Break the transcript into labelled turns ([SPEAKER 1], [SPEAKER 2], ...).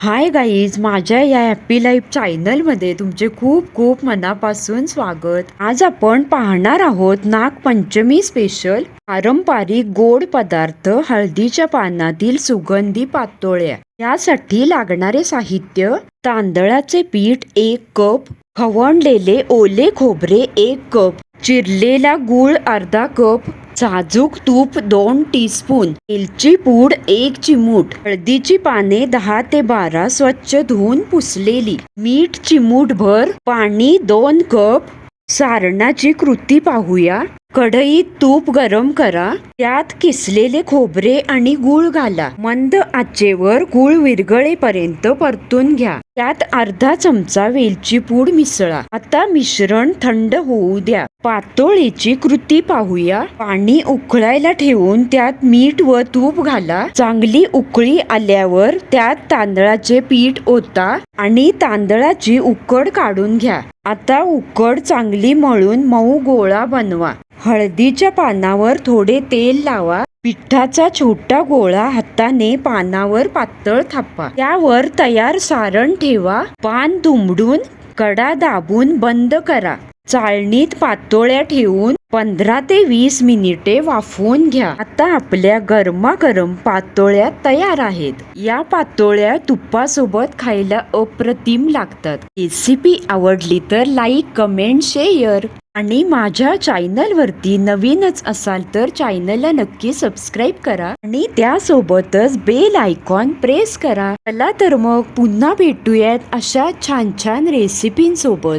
[SPEAKER 1] Hi guys, माझ्या या happy life चॅनलमध्ये तुमचे खूप खूप मनापासून स्वागत. आज आपण पाहणार आहोत नागपंचमी स्पेशल पारंपरिक गोड पदार्थ हळदीच्या पानातील सुगंधी पातोळ्या. यासाठी लागणारे साहित्य: तांदळाचे पीठ 1 कप, खवणलेले ओले खोबरे 1 कप, चिरलेला गूळ अर्धा कप, साजूक तूप 2 टीस्पून, वेलची पूड 1 चिमूट, हळदीची पाने 10 ते 12 स्वच्छ धुवून पुसलेली, मीठ चिमूटभर, पाणी 2 कप. सारणाची कृती पाहूया. कढईत तूप गरम करा, त्यात किसलेले खोबरे आणि गूळ घाला. मंद आचेवर गूळ विरघळेपर्यंत परतून घ्या. त्यात अर्धा चमचा वेलची पूड मिसळा. आता मिश्रण थंड होऊ द्या. पातोळीची कृती पाहूया. पाणी उकळायला ठेवून त्यात मीठ व तूप घाला. चांगली उकळी आल्यावर त्यात तांदळाचे पीठ ओता आणि तांदळाची उकड काढून घ्या. आता उकड चांगली मळून मऊ गोळा बनवा. हळदीच्या पानावर थोडे तेल लावा. पिठाचा छोटा गोळा हाताने पानावर पातळ थापा. त्यावर तयार सारण ठेवा. पान दुमडून कडा दाबून बंद करा. चाळणीत पातोळ्या ठेवून 15 ते 20 मिनिटे वाफवून घ्या. आता आपल्या गरमागरम पातोळ्या तयार आहेत. या पातोळ्या तुपासोबत खायला अप्रतिम लागतात. रेसिपी आवडली तर लाईक, कमेंट, शेअर आणि माझ्या चॅनलवरती नवीनच असाल तर चॅनलला नक्की सबस्क्राईब करा आणि त्यासोबतच बेल आयकॉन प्रेस करा. चला तर मग पुन्हा भेटूयात अशा छान छान रेसिपींसोबत.